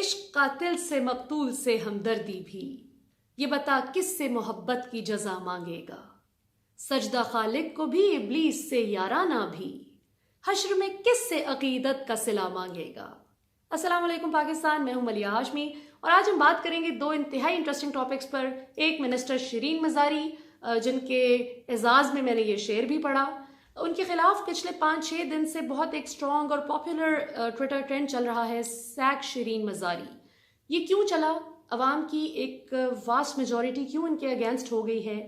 इश्क कातिल से मकतूल से हमदर्दी भी, ये बता किस से मोहब्बत की जजा मांगेगा। सजदा खालिक को भी इब्लीस से याराना भी, हश्र में किस से अकीदत का सिला मांगेगा। अस्सलाम वालेकुम पाकिस्तान, मैं हूं मलिया हाशमी और आज हम बात करेंगे दो इंतहाई इंटरेस्टिंग टॉपिक्स पर। एक मिनिस्टर शिरीन मज़ारी, जिनके एजाज़ में मैंने ये शेर भी पढ़ा। उनके खिलाफ पिछले 5-6 दिन से बहुत एक स्ट्रॉन्ग और पॉपुलर ट्विटर ट्रेंड चल रहा है, सैक शिरीन मज़ारी। ये क्यों चला? अवाम की एक वास्ट मेजॉरिटी क्यों इनके अगेंस्ट हो गई है,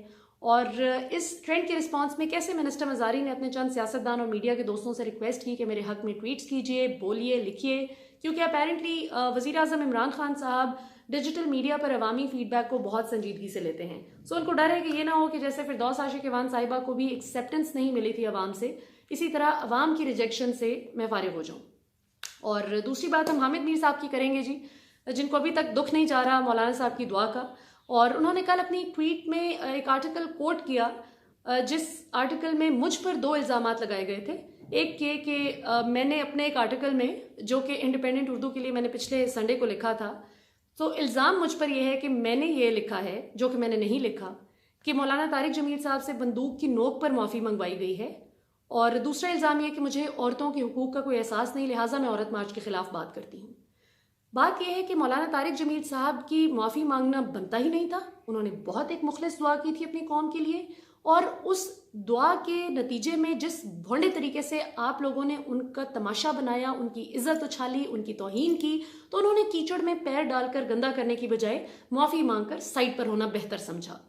और इस ट्रेंड के रिस्पांस में कैसे मिनिस्टर मज़ारी ने अपने चंद सियासतदान और मीडिया के दोस्तों से रिक्वेस्ट की कि मेरे हक में ट्वीट्स कीजिए, बोलिए, लिखिए, क्योंकि अपेरेंटली वज़ीर आज़म इमरान खान साहब डिजिटल मीडिया पर अवामी फीडबैक को बहुत संजीदगी से लेते हैं। सो उनको डर है कि ये ना हो कि जैसे फिरदौस आशिक ईवान साहिबा को भी एक्सेप्टेंस नहीं मिली थी अवाम से, इसी तरह अवाम की रिजेक्शन से मैं फारिग हो जाऊँ। और दूसरी बात हम हामिद मीर साहब की करेंगे जी, जिनको अभी तक दुख नहीं जा रहा मौलाना साहब की दुआ का। और उन्होंने कल अपनी ट्वीट में एक आर्टिकल कोट किया, जिस आर्टिकल में मुझ पर 2 इल्ज़ामात लगाए गए थे। एक ये कि मैंने अपने एक आर्टिकल में, जो कि इंडिपेंडेंट उर्दू के लिए मैंने पिछले संडे को लिखा था, तो इल्ज़ाम मुझ पर यह है कि मैंने ये लिखा है, जो कि मैंने नहीं लिखा, कि मौलाना तारिक जमील साहब से बंदूक की नोक पर माफ़ी मंगवाई गई है। और दूसरा इल्ज़ाम यह कि मुझे औरतों के हुकूक का कोई एहसास नहीं, लिहाजा मैं औरत मार्च के खिलाफ बात करती हूँ। बात यह है कि मौलाना तारिक जमील साहब की माफ़ी मांगना बनता ही नहीं था। उन्होंने बहुत एक मुखलिस दुआ की थी अपनी कौम के लिए, और उस दुआ के नतीजे में जिस भोंडे तरीके से आप लोगों ने उनका तमाशा बनाया, उनकी इज्जत उछाली, उनकी तौहीन की, तो उन्होंने कीचड़ में पैर डालकर गंदा करने की बजाय माफ़ी मांगकर साइड पर होना बेहतर समझा।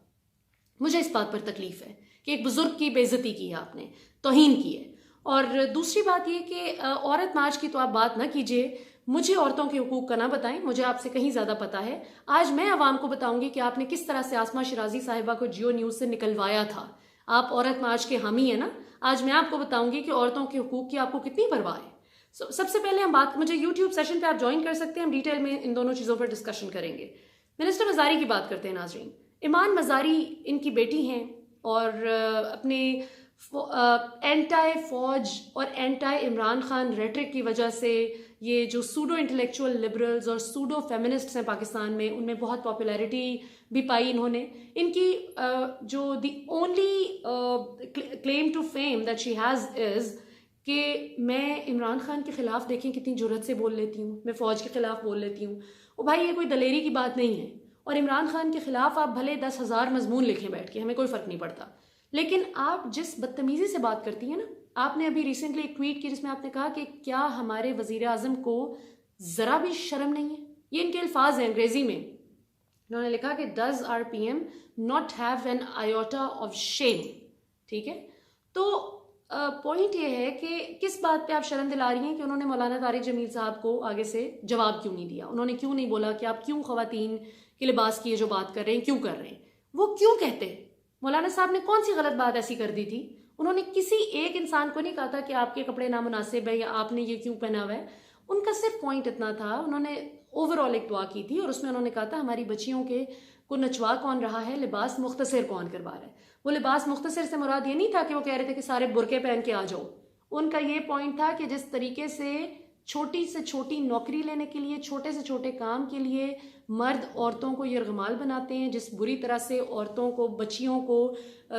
मुझे इस बात पर तकलीफ है कि एक बुजुर्ग की बेइज्जती की है आपने, तौहीन की है। और दूसरी बात यह कि औरत मार्च की तो आप बात ना कीजिए, मुझे औरतों के हुकूक का ना बताएं, मुझे आपसे कहीं ज़्यादा पता है। आज मैं आवाम को बताऊंगी कि आपने किस तरह से आसमा शिराजी साहिबा को जियो न्यूज़ से निकलवाया था। आप औरत मार्च के हामी है ना। आज मैं आपको बताऊंगी कि औरतों के हुकूक की आपको कितनी परवाह है। सबसे पहले हम बात, मुझे यूट्यूब सेशन पे आप ज्वाइन कर सकते हैं, हम डिटेल में इन दोनों चीज़ों पर डिस्कशन करेंगे। मिनिस्टर मज़ारी की बात करते हैं नाजरीन। ईमान मज़ारी इनकी बेटी हैं और अपने एंटाई फौज और एंटाई इमरान खान रेटरिक की वजह से ये जो सूडो इंटेलेक्चुअल लिबरल्स और सूडो फेमिनिस्ट्स हैं पाकिस्तान में, उनमें बहुत पॉपुलैरिटी भी पाई इन्होंने। इनकी जो the only claim to fame that she has is कि मैं इमरान खान के ख़िलाफ़, देखें कितनी जुर्रत से बोल लेती हूँ, मैं फ़ौज के ख़िलाफ़ बोल लेती हूँ। ओ भाई, ये कोई दलेरी की बात नहीं है। और इमरान खान के ख़िलाफ़ आप भले 10,000 मजमून लिखें बैठ के, हमें कोई फ़र्क नहीं पड़ता, लेकिन आप जिस बदतमीज़ी से बात करती हैं ना, आपने अभी रिसेंटली एक ट्वीट की जिसमें आपने कहा कि क्या हमारे वज़ीर आज़म को ज़रा भी शर्म नहीं है। ये इनके अल्फाज हैं अंग्रेज़ी में। उन्होंने लिखा कि does our PM not have an iota of shame. ठीक है, तो पॉइंट ये है कि किस बात पे आप शर्म दिला रही हैं कि उन्होंने मौलाना तारिक जमील साहब को आगे से जवाब क्यों नहीं दिया। उन्होंने क्यों नहीं बोला कि आप क्यों ख़वातीन के लिबास की ये जो बात कर रहे हैं क्यों कर रहे हैं। वो क्यों कहते हैं? मौलाना साहब ने कौन सी गलत बात ऐसी कर दी थी? उन्होंने किसी एक इंसान को नहीं कहा था कि आपके कपड़े नामुनासिब है या आपने ये क्यों पहना हुआ है। उनका सिर्फ पॉइंट इतना था, उन्होंने ओवरऑल एक दुआ की थी और उसमें उन्होंने कहा था हमारी बच्चियों के को नचवा कौन रहा है, लिबास मुख्तसर कौन करवा रहा है। वो लिबास मुख्तसर से मुराद ये नहीं था कि वो कह रहे थे कि सारे बुरके पहन के आ जाओ। उनका ये पॉइंट था कि जिस तरीके से छोटी से छोटी नौकरी लेने के लिए, छोटे से छोटे काम के लिए मर्द औरतों को यरगमाल बनाते हैं, जिस बुरी तरह से औरतों को, बच्चियों को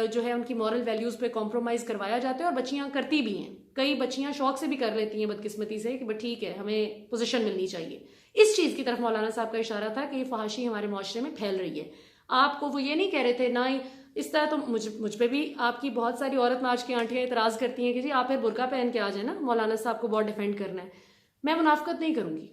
जो है उनकी मॉरल वैल्यूज़ पे कॉम्प्रोमाइज़ करवाया जाता है, और बच्चियां करती भी हैं। कई बच्चियां शौक से भी कर लेती हैं बदकिस्मती से कि ठीक है हमें पोजीशन मिलनी चाहिए। इस चीज़ की तरफ मौलाना साहब का इशारा था कि ये फहाशी हमारे माशरे में फैल रही है। आपको वो ये नहीं कह रहे थे ना ही इस तरह। तो मुझ पे भी आपकी बहुत सारी औरत मार्च की आंटियां इतराज़ करती हैं कि जी आप फिर बुरका पहन के आ जाए ना, मौलाना साहब को बहुत डिफेंड करना है। मैं मुनाफकत नहीं करूँगी,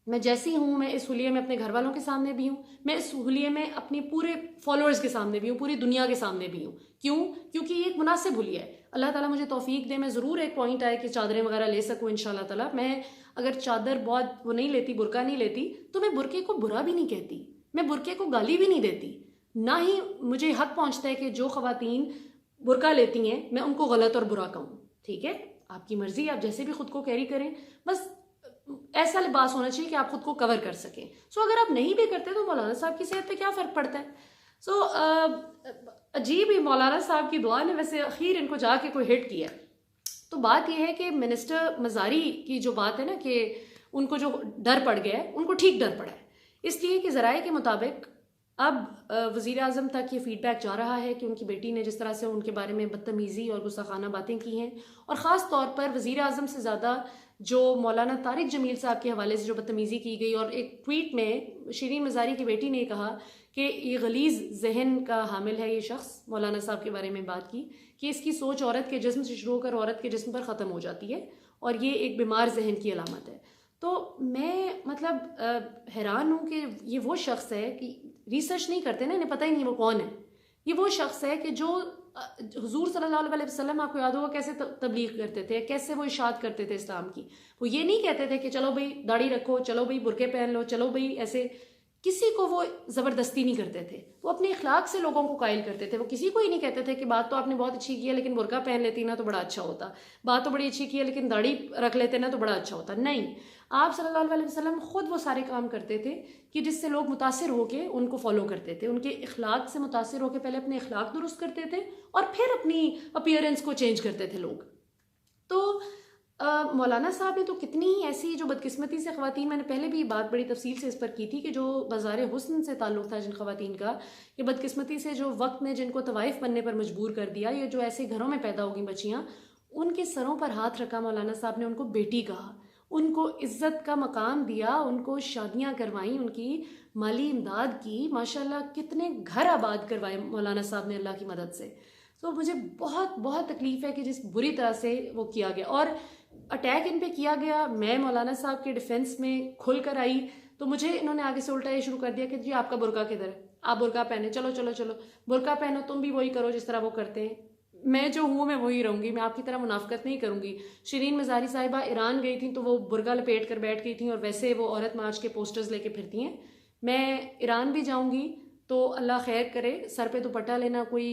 मैं जैसी हूँ, मैं इस हुलिये में अपने घर वालों के सामने भी हूँ, मैं इस हुलिये में अपनी पूरे फॉलोअर्स के सामने भी हूँ, पूरी दुनिया के सामने भी हूँ। क्यों? क्योंकि ये एक मुनासिब हुलिया है। अल्लाह ताला मुझे तौफीक दे, मैं ज़रूर एक पॉइंट आए कि चादरें वगैरह ले सकूँ इंशाल्लाह ताला। मैं अगर चादर बहुत वो नहीं लेती, बुरका नहीं लेती, तो मैं बुरके को बुरा भी नहीं कहती, मैं बुरके को गाली भी नहीं देती। ना ही मुझे हक पहुँचता है कि जो ख़वातीन बुरका लेती हैं मैं उनको गलत और बुरा कहूँ। ठीक है, आपकी मर्ज़ी, आप जैसे भी खुद को कैरी करें, बस ऐसा लिबास होना चाहिए कि आप खुद को कवर कर सकें। सो अगर आप नहीं भी करते तो मौलाना साहब की सेहत पे क्या फ़र्क पड़ता है। सो अजीब ही मौलाना साहब की दुआ ने वैसे आखिर इनको जाके कोई हिट किया। तो बात यह है कि मिनिस्टर मज़ारी की जो बात है ना कि उनको जो डर पड़ गया है उनको ठीक डर पड़ा है, इसलिए कि ज़राए के मुताबिक अब वज़ीर आज़म तक ये फीडबैक जा रहा है कि उनकी बेटी ने जिस तरह से उनके बारे में बदतमीज़ी और गुस्साखाना बातें की हैं, और ख़ास तौर पर वज़ीर आज़म से ज़्यादा जो मौलाना तारिक जमील साहब के हवाले से जो बदतमीज़ी की गई, और एक ट्वीट में शिरीन मज़ारी की बेटी ने कहा कि ये गलीज़ जहन का हामिल है ये शख्स, मौलाना साहब के बारे में बात की कि इसकी सोच औरत के जिस्म से शुरू होकर औरत के जिस्म पर ख़त्म हो जाती है और ये एक बीमार जहन की अलामत है। तो मैं मतलब हैरान हूँ कि ये वो शख्स है कि रिसर्च नहीं करते ना, इन्हें पता ही नहीं वो कौन है। ये वो शख्स है कि जो हुजूर सल्लल्लाहु अलैहि वसल्लम, आपको याद होगा कैसे तबलीग करते थे, कैसे वो इशाद करते थे इस्लाम की। वो ये नहीं कहते थे कि चलो भाई दाढ़ी रखो, चलो भाई बुरके पहन लो, चलो भाई ऐसे, किसी को वो ज़बरदस्ती नहीं करते थे। वो अपने इखलाक से लोगों को कायल करते थे। वो किसी को ही नहीं कहते थे कि बात तो आपने बहुत अच्छी की है लेकिन बुरका पहन लेती ना तो बड़ा अच्छा होता, बात तो बड़ी अच्छी की है लेकिन दाढ़ी रख लेते ना तो बड़ा अच्छा होता। नहीं, आप सल्लल्लाहु अलैहि वसल्लम खुद वो सारे काम करते थे कि जिससे लोग मुतासिर होके उनको फॉलो करते थे। उनके इखलाक से मुतासिर होके पहले अपने इखलाक दुरुस्त करते थे और फिर अपनी अपीयरेंस को चेंज करते थे लोग। तो मौलाना साहब ने तो कितनी ही ऐसी जो बदकिस्मती से ख़वातीन, मैंने पहले भी बात बड़ी तफसील से इस पर की थी कि जो बाज़ार हुस्न से ताल्लुक़ था जिन ख़वातीन का, ये बदकिस्मती से जो वक्त ने जिनको तवाइफ़ बनने पर मजबूर कर दिया, ये जो ऐसे घरों में पैदा होगी बच्चियाँ, उनके सरों पर हाथ रखा मौलाना साहब ने, उनको बेटी कहा, उनको इज़्ज़त का मकाम दिया, उनको शादियाँ करवाईं, उनकी माली इमदाद की, माशाल्लाह कितने घर आबाद करवाए मौलाना साहब ने अल्लाह की मदद से। तो मुझे बहुत बहुत तकलीफ़ है कि जिस बुरी तरह से वो किया गया और अटैक इन पे किया गया। मैं मौलाना साहब के डिफेंस में खुल कर आई तो मुझे इन्होंने आगे से उल्टा ये शुरू कर दिया कि जी आपका बुर्का किधर है, आप बुर्का पहने, चलो चलो चलो बुर्का पहनो, तुम भी वही करो जिस तरह वो करते हैं, मैं जो हूँ मैं वही रहूँगी, मैं आपकी तरह मुनाफकत नहीं करूँगी। शिरीन मज़ारी साहिबा ईरान गई थी तो वो बुर्का लपेट कर बैठ गई थी और वैसे वो औरत मार्च के पोस्टर्स लेके फिरती हैं। मैं ईरान भी जाऊँगी तो अल्लाह खैर करे, सर पे दुपट्टा लेना कोई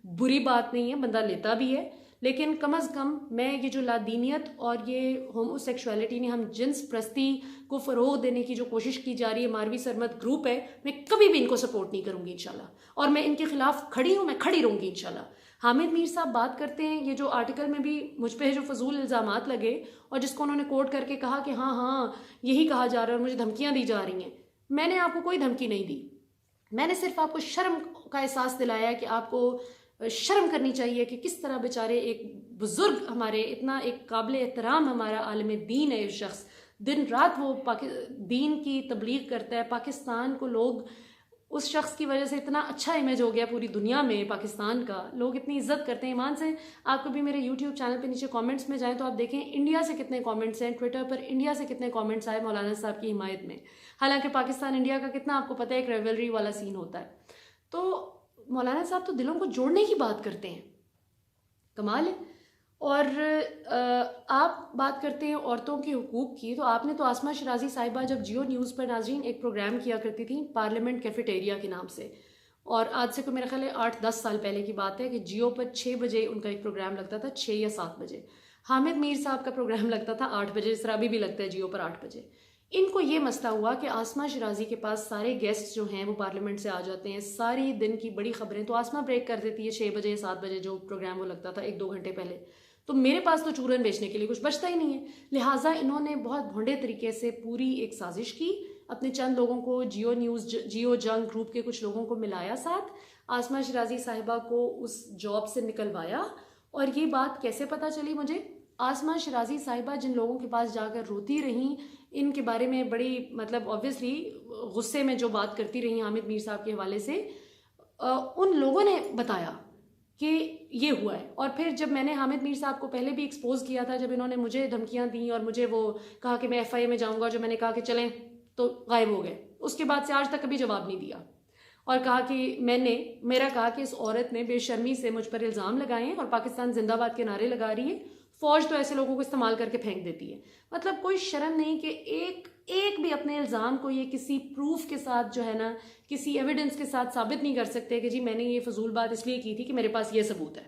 बुरी बात नहीं है, बंदा लेता भी है, लेकिन कम अज़ कम मैं ये जो लादीनियत और ये होमोसेक्सुअलिटी ने हम जिन्स प्रस्ती को फ़रोग़ देने की जो कोशिश की जा रही है, मारवी सरमत ग्रुप है, मैं कभी भी इनको सपोर्ट नहीं करूँगी इंशाल्लाह, और मैं इनके खिलाफ खड़ी हूँ, मैं खड़ी रहूँगी इंशाल्लाह। हामिद मीर साहब बात करते हैं, ये जो आर्टिकल में भी मुझ पर जो फजूल इल्ज़ामात लगे और जिसको उन्होंने कोट करके कहा कि हाँ हाँ यही कहा जा रहा है और मुझे धमकियाँ दी जा रही हैं, मैंने आपको कोई धमकी नहीं दी, मैंने सिर्फ आपको शर्म का एहसास दिलाया कि आपको शर्म करनी चाहिए कि किस तरह बेचारे एक बुजुर्ग, हमारे इतना एक काबिल एहतराम हमारा आलिम दीन है, शख्स दिन रात वो दीन की तबलीग करता है, पाकिस्तान को लोग उस शख्स की वजह से इतना अच्छा इमेज हो गया पूरी दुनिया में, पाकिस्तान का लोग इतनी इज्जत करते हैं। ईमान से आप कभी मेरे यूट्यूब चैनल पे नीचे कमेंट्स में जाएं तो आप देखें इंडिया से कितने कमेंट्स हैं, ट्विटर पर इंडिया से कितने कमेंट्स आए मौलाना साहब की हिमायत में। हालांकि पाकिस्तान इंडिया का कितना आपको पता है, एक रेवलरी वाला सीन होता है। तो मौलाना साहब तो दिलों को जोड़ने की बात करते हैं, कमाल है। और आप बात करते हैं औरतों के हुकूक की, तो आपने तो आसमा शराजी साहिबा जब जियो न्यूज़ पर नाज़रीन एक प्रोग्राम किया करती थी पार्लियामेंट कैफेटेरिया के नाम से, और आज से कोई मेरा ख्याल है 8-10 साल पहले की बात है कि जियो पर 6 बजे उनका एक प्रोग्राम लगता था, 6 या 7 बजे। हामिद मीर साहब का प्रोग्राम लगता था 8 बजे, इस तरह अभी भी लगता है जियो पर 8 बजे। इनको ये मसला हुआ कि आसमा शराजी के पास सारे गेस्ट जो हैं वो पार्लियामेंट से आ जाते हैं, सारी दिन की बड़ी खबरें तो आसमा ब्रेक कर देती है 6 बजे 7 बजे जो प्रोग्राम वो लगता था 1-2 घंटे पहले, तो मेरे पास तो चूरन बेचने के लिए कुछ बचता ही नहीं है। लिहाजा इन्होंने बहुत भोंडे तरीके से पूरी एक साजिश की, अपने चंद लोगों को जियो न्यूज़ जियो जंग ग्रुप के कुछ लोगों को मिलाया साथ, आसमा शराजी साहिबा को उस जॉब से निकलवाया। और ये बात कैसे पता चली मुझे, आसमा शराजी साहिबा जिन लोगों के पास जाकर रोती रहीं, इनके बारे में बड़ी मतलब ऑब्वियसली गुस्से में जो बात करती रही हामिद मीर साहब के हवाले से, उन लोगों ने बताया कि ये हुआ है। और फिर जब मैंने हामिद मीर साहब को पहले भी एक्सपोज किया था, जब इन्होंने मुझे धमकियां दी और मुझे वो कहा कि मैं FIA में जाऊंगा, जो मैंने कहा कि चलें तो गायब हो गए, उसके बाद से आज तक कभी जवाब नहीं दिया, और कहा कि मेरा कहा कि इस औरत ने बेशर्मी से मुझ पर इल्ज़ाम लगाए हैं और पाकिस्तान जिंदाबाद के नारे लगा रही है, फौज तो ऐसे लोगों को इस्तेमाल करके फेंक देती है। मतलब कोई शर्म नहीं कि एक भी अपने इल्ज़ाम को ये किसी प्रूफ के साथ जो है ना, किसी एविडेंस के साथ साबित नहीं कर सकते कि जी मैंने ये फजूल बात इसलिए की थी कि मेरे पास ये सबूत है,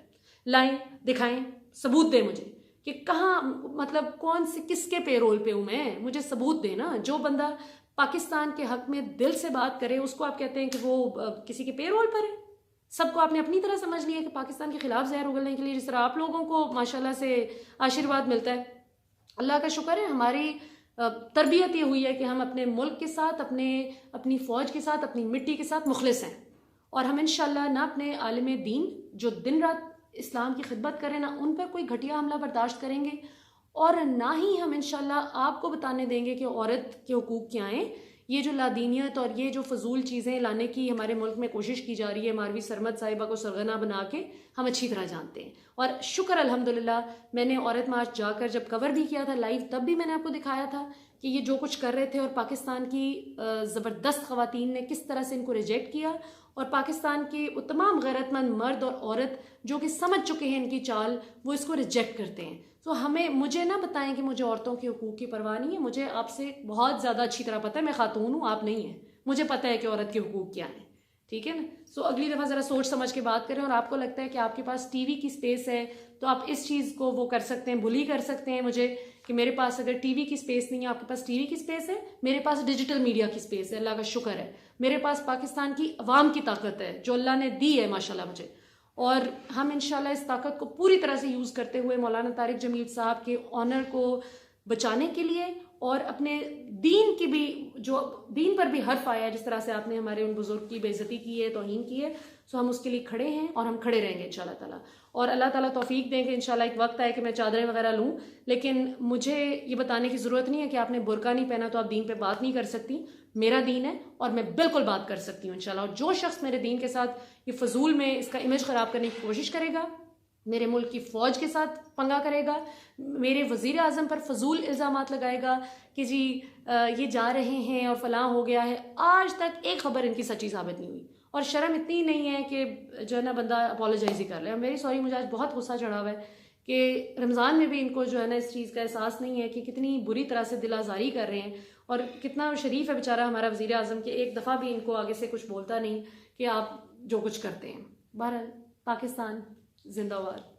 लाएं दिखाएं, सबूत दे मुझे कि कहाँ, मतलब कौन से किसके पेरोल पे हूँ मैं, मुझे सबूत देना। जो बंदा पाकिस्तान के हक में दिल से बात करे उसको आप कहते हैं कि वो किसी के पेरोल पर है। सबको आपने अपनी तरह समझ लिया कि पाकिस्तान के खिलाफ जहर उगलने के लिए जिस तरह आप लोगों को माशाल्लाह से आशीर्वाद मिलता है। अल्लाह का शुक्र है हमारी तरबियत ये हुई है कि हम अपने मुल्क के साथ, अपनी फ़ौज के साथ, अपनी मिट्टी के साथ मुखलिस हैं। और हम इंशाल्लाह ना अपने आलिम दीन जो दिन रात इस्लाम की खिदमत करें ना उन पर कोई घटिया हमला बर्दाश्त करेंगे, और ना ही हम इंशाल्लाह आपको बताने देंगे कि औरत के हुकूक क्या हैं। ये जो लादीनियत और ये जो फजूल चीज़ें लाने की हमारे मुल्क में कोशिश की जा रही है, मारवी सरमद साहिबा को सरगना बना के, हम अच्छी तरह जानते हैं। और शुक्र अल्हम्दुलिल्लाह, मैंने औरत मार्च जाकर जब कवर भी किया था लाइव, तब भी मैंने आपको दिखाया था कि ये जो कुछ कर रहे थे और पाकिस्तान की ज़बरदस्त ख़वातीन ने किस तरह से इनको रिजेक्ट किया, और पाकिस्तान के वो तमाम गैरतमंद मर्द और औरत जो कि समझ चुके हैं इनकी चाल, वो इसको रिजेक्ट करते हैं। तो मुझे ना बताएं कि मुझे औरतों के हुकूक की परवाह नहीं है। मुझे आपसे बहुत ज़्यादा अच्छी तरह पता है, मैं खातून हूँ, आप नहीं हैं। मुझे पता है कि औरत के हुकूक क्या है, ठीक है ना। सो अगली दफ़ा ज़रा सोच समझ के बात करें। और आपको लगता है कि आपके पास टीवी की स्पेस है तो आप इस चीज़ को वो कर सकते हैं, बुली कर सकते हैं मुझे कि मेरे पास अगर टीवी की स्पेस नहीं है, आपके पास टीवी की स्पेस है, मेरे पास डिजिटल मीडिया की स्पेस है, अल्लाह का शुक्र है। मेरे पास पाकिस्तान की अवाम की ताकत है जो अल्लाह ने दी है माशाल्लाह मुझे। और हम इंशाल्लाह इस ताकत को पूरी तरह से यूज़ करते हुए मौलाना तारिक जमील साहब के ऑनर को बचाने के लिए, और अपने दीन की भी, जो दीन पर भी हर्फ आया है, जिस तरह से आपने हमारे उन बुजुर्ग की बेइज्जती की है, तौहीन की है, सो हम उसके लिए खड़े हैं और हम खड़े रहेंगे इंशाल्लाह ताला। और अल्लाह ताला तौफीक दें कि इंशाल्लाह एक वक्त आए कि मैं चादरें वगैरह लूँ, लेकिन मुझे ये बताने की ज़रूरत नहीं है कि आपने बुरका नहीं पहना तो आप दीन पे बात नहीं कर सकती। मेरा दीन है और मैं बिल्कुल बात कर सकती हूँ इंशाल्लाह। और जो शख्स मेरे दीन के साथ ये फजूल में इसका इमेज ख़राब करने की कोशिश करेगा, मेरे मुल्क की फ़ौज के साथ पंगा करेगा, मेरे वज़ीर आज़म पर फजूल इल्ज़ामात लगाएगा कि जी ये जा रहे हैं और फलां हो गया है, आज तक एक खबर इनकी सच्ची साबित नहीं हुई। और शर्म इतनी नहीं है कि जो है ना बंदा अपोलोजाइज ही कर ले। मेरी सॉरी, मुझे आज बहुत गुस्सा चढ़ा हुआ है कि रमज़ान में भी इनको जो है ना इस चीज़ का एहसास नहीं है कि कितनी बुरी तरह से दिल आज़ारी कर रहे हैं। और कितना शरीफ है बेचारा हमारा वज़ीर आज़म कि एक दफ़ा भी इनको आगे से कुछ बोलता नहीं कि आप जो कुछ करते हैं। बहरहाल, पाकिस्तान जिंदाबाद।